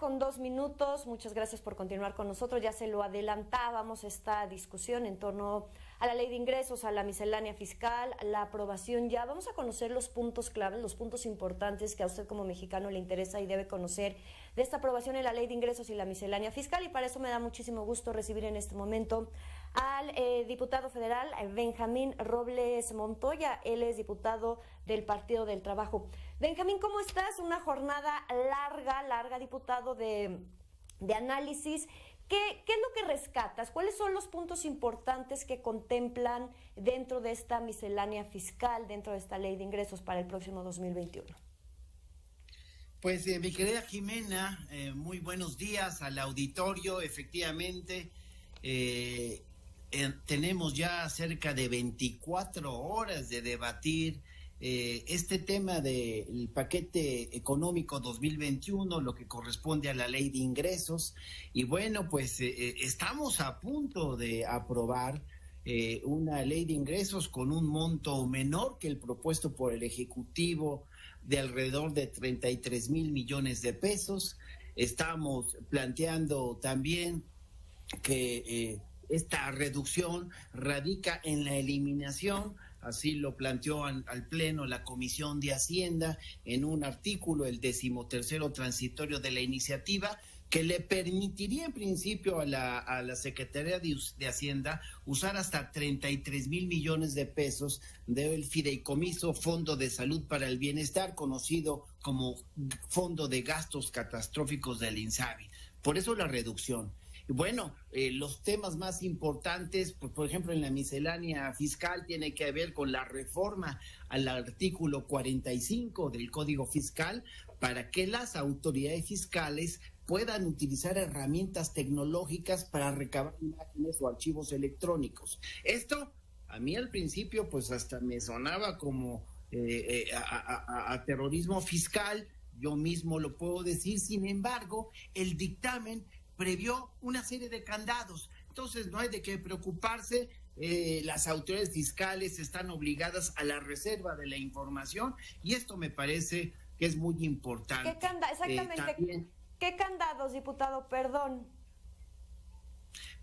1:02. Muchas gracias por continuar con nosotros. Ya se lo adelantábamos esta discusión en torno a la ley de ingresos, a la miscelánea fiscal, la aprobación ya. Vamos a conocer los puntos claves, los puntos importantes que a usted como mexicano le interesa y debe conocer de esta aprobación en la ley de ingresos y la miscelánea fiscal. Y para eso me da muchísimo gusto recibir en este momento al diputado federal Benjamín Robles Montoya. Él es diputado del Partido del Trabajo. Benjamín, ¿cómo estás? Una jornada larga, diputado, de análisis. ¿Qué es lo que rescatas? ¿Cuáles son los puntos importantes que contemplan dentro de esta miscelánea fiscal, dentro de esta ley de ingresos para el próximo 2021? Pues mi querida Jimena, muy buenos días al auditorio. Efectivamente, tenemos ya cerca de 24 horas de debatir este tema del paquete económico 2021, lo que corresponde a la ley de ingresos. Y bueno, pues estamos a punto de aprobar una ley de ingresos con un monto menor que el propuesto por el Ejecutivo, de alrededor de 33,000 millones de pesos. Estamos planteando también que esta reducción radica en la eliminación, así lo planteó al Pleno la Comisión de Hacienda en un artículo, el 13º transitorio de la iniciativa, que le permitiría en principio a la Secretaría de Hacienda usar hasta 33,000 millones de pesos del fideicomiso Fondo de Salud para el Bienestar, conocido como Fondo de Gastos Catastróficos del INSABI. Por eso la reducción. Bueno, los temas más importantes, pues, por ejemplo, en la miscelánea fiscal tiene que ver con la reforma al artículo 45 del Código Fiscal para que las autoridades fiscales puedan utilizar herramientas tecnológicas para recabar imágenes o archivos electrónicos. Esto, a mí al principio, pues hasta me sonaba como a terrorismo fiscal. Yo mismo lo puedo decir. Sin embargo, el dictamen previó una serie de candados. Entonces no hay de qué preocuparse. Las autoridades fiscales están obligadas a la reserva de la información y esto me parece que es muy importante. Exactamente. También, ¿qué candados, diputado? Perdón.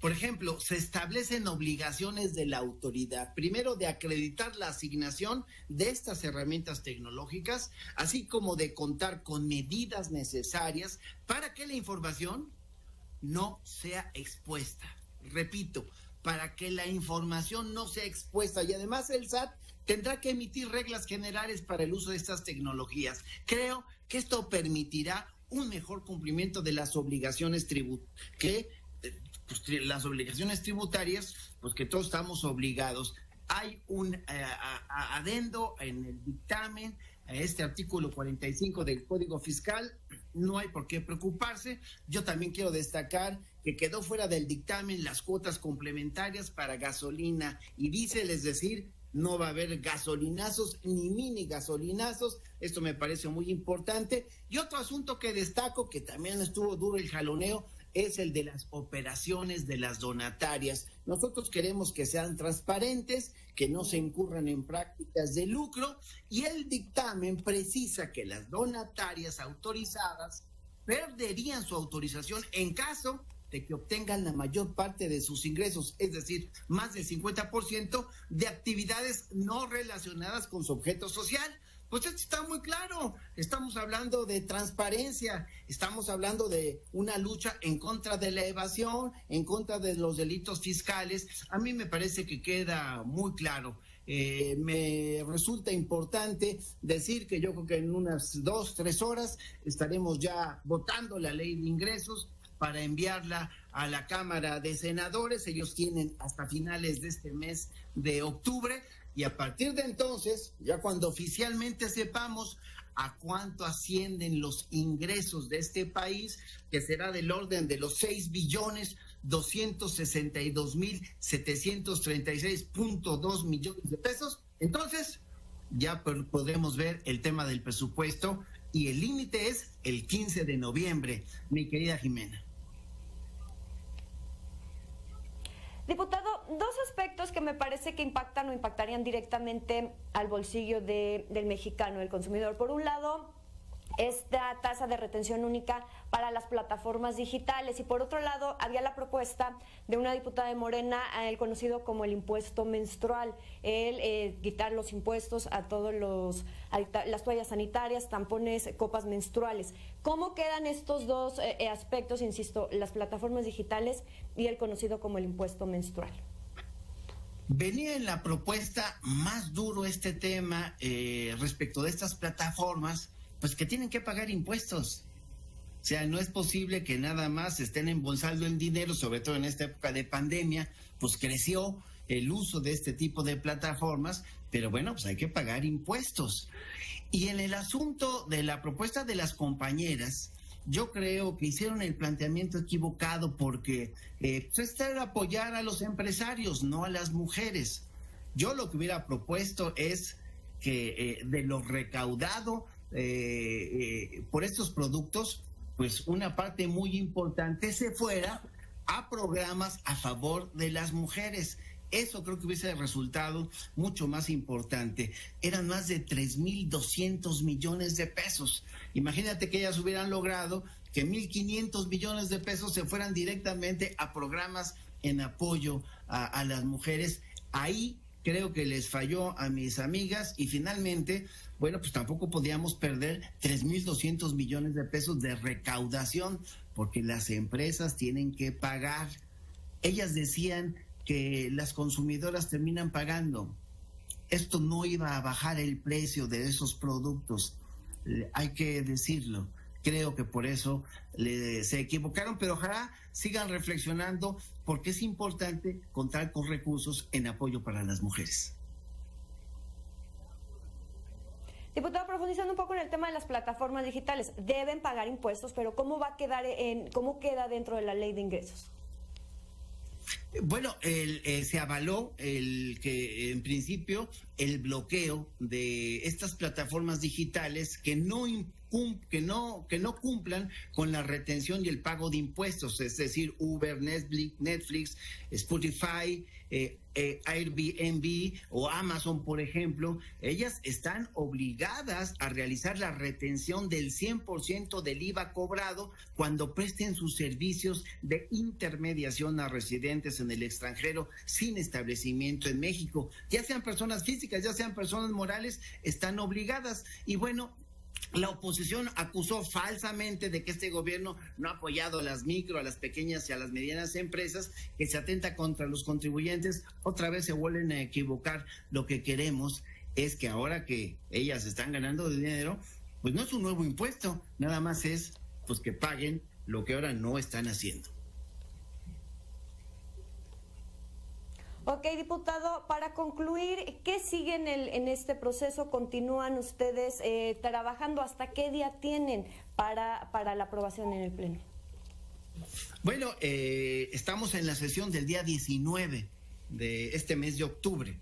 Por ejemplo, se establecen obligaciones de la autoridad, primero de acreditar la asignación de estas herramientas tecnológicas, así como de contar con medidas necesarias para que la información no sea expuesta. Repito, para que la información no sea expuesta, y además el SAT tendrá que emitir reglas generales para el uso de estas tecnologías. Creo que esto permitirá un mejor cumplimiento de las obligaciones las obligaciones tributarias, pues que todos estamos obligados. Hay un adendo en el dictamen a este artículo 45 del Código Fiscal. No hay por qué preocuparse. Yo también quiero destacar que quedó fuera del dictamen las cuotas complementarias para gasolina y diésel, es decir, no va a haber gasolinazos ni mini gasolinazos. Esto me parece muy importante. Y otro asunto que destaco, que también estuvo duro el jaloneo, es el de las operaciones de las donatarias. Nosotros queremos que sean transparentes, que no se incurran en prácticas de lucro, y el dictamen precisa que las donatarias autorizadas perderían su autorización en caso de que obtengan la mayor parte de sus ingresos, es decir, más del 50% de actividades no relacionadas con su objeto social. Pues esto está muy claro. Estamos hablando de transparencia, estamos hablando de una lucha en contra de la evasión, en contra de los delitos fiscales. A mí me parece que queda muy claro. Me resulta importante decir que yo creo que en unas 2-3 horas estaremos ya votando la ley de ingresos para enviarla a la Cámara de Senadores. Ellos tienen hasta finales de este mes de octubre. Y a partir de entonces, ya cuando oficialmente sepamos a cuánto ascienden los ingresos de este país, que será del orden de los 6,262,736.2 millones de pesos, entonces ya podremos ver el tema del presupuesto y el límite es el 15 de noviembre, mi querida Jimena. Diputado, dos aspectos que me parece que impactan o impactarían directamente al bolsillo del mexicano, del consumidor. Por un lado, esta tasa de retención única para las plataformas digitales. Y por otro lado, había la propuesta de una diputada de Morena, el conocido como el impuesto menstrual, quitar los impuestos a las toallas sanitarias, tampones, copas menstruales. ¿Cómo quedan estos dos aspectos, insisto, las plataformas digitales y el conocido como el impuesto menstrual? Venía en la propuesta más duro este tema respecto de estas plataformas, pues que tienen que pagar impuestos. O sea, no es posible que nada más estén embolsando el dinero, sobre todo en esta época de pandemia, pues creció el uso de este tipo de plataformas, pero bueno, pues hay que pagar impuestos. Y en el asunto de la propuesta de las compañeras, yo creo que hicieron el planteamiento equivocado porque pues era apoyar a los empresarios, no a las mujeres. Yo lo que hubiera propuesto es que de lo recaudado por estos productos, pues una parte muy importante se fuera a programas a favor de las mujeres. Eso creo que hubiese resultado mucho más importante. Eran más de 3,200 millones de pesos. Imagínate que ellas hubieran logrado que 1,500 millones de pesos se fueran directamente a programas en apoyo a las mujeres. Ahí creo que les falló a mis amigas y finalmente, bueno, pues tampoco podíamos perder 3,200 millones de pesos de recaudación porque las empresas tienen que pagar. Ellas decían que las consumidoras terminan pagando. Esto no iba a bajar el precio de esos productos, hay que decirlo. Creo que por eso se equivocaron, pero ojalá sigan reflexionando porque es importante contar con recursos en apoyo para las mujeres. Diputado, profundizando un poco en el tema de las plataformas digitales, deben pagar impuestos, pero ¿cómo va a quedar cómo queda dentro de la ley de ingresos? Bueno, se avaló que en principio el bloqueo de estas plataformas digitales que no cumplan con la retención y el pago de impuestos, es decir, Uber, Netflix, Spotify, Airbnb o Amazon, por ejemplo, ellas están obligadas a realizar la retención del 100% del IVA cobrado cuando presten sus servicios de intermediación a residentes en el extranjero sin establecimiento en México. Ya sean personas físicas, ya sean personas morales, están obligadas. Y bueno, la oposición acusó falsamente de que este gobierno no ha apoyado a las micro, a las pequeñas y a las medianas empresas, que se atenta contra los contribuyentes. Otra vez se vuelven a equivocar. Lo que queremos es que ahora que ellas están ganando dinero, pues no es un nuevo impuesto, nada más es pues que paguen lo que ahora no están haciendo. Ok, diputado, para concluir, ¿qué sigue en este proceso? ¿Continúan ustedes trabajando? ¿Hasta qué día tienen para la aprobación en el Pleno? Bueno, estamos en la sesión del día 19 de este mes de octubre,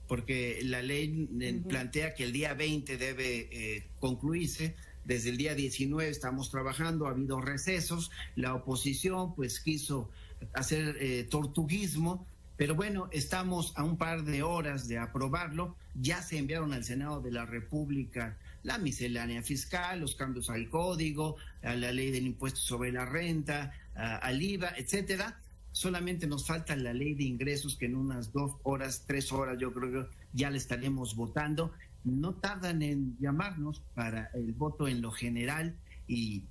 porque la ley plantea que el día 20 debe concluirse. Desde el día 19 estamos trabajando, ha habido recesos, la oposición pues quiso hacer tortuguismo. Pero bueno, estamos a un par de horas de aprobarlo. Ya se enviaron al Senado de la República la miscelánea fiscal, los cambios al código, a la ley del impuesto sobre la renta, al IVA, etcétera. Solamente nos falta la ley de ingresos que en unas 2 horas, 3 horas yo creo que ya la estaremos votando. No tardan en llamarnos para el voto en lo general y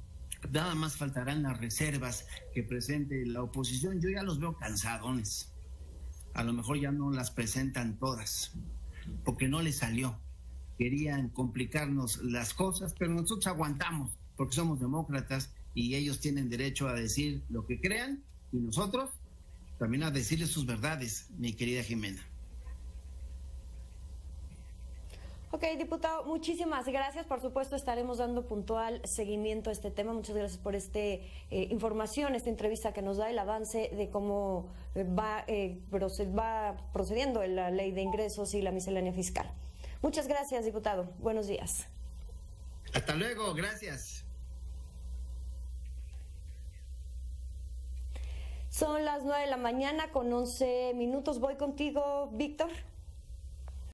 nada más faltarán las reservas que presente la oposición. Yo ya los veo cansadones. A lo mejor ya no las presentan todas, porque no les salió. Querían complicarnos las cosas, pero nosotros aguantamos, porque somos demócratas y ellos tienen derecho a decir lo que crean y nosotros también a decirles sus verdades, mi querida Jimena. Ok, diputado, muchísimas gracias. Por supuesto, estaremos dando puntual seguimiento a este tema. Muchas gracias por esta información, esta entrevista que nos da el avance de cómo va procediendo la ley de ingresos y la miscelánea fiscal. Muchas gracias, diputado. Buenos días. Hasta luego, gracias. Son las 9 de la mañana con 11 minutos. Voy contigo, Víctor.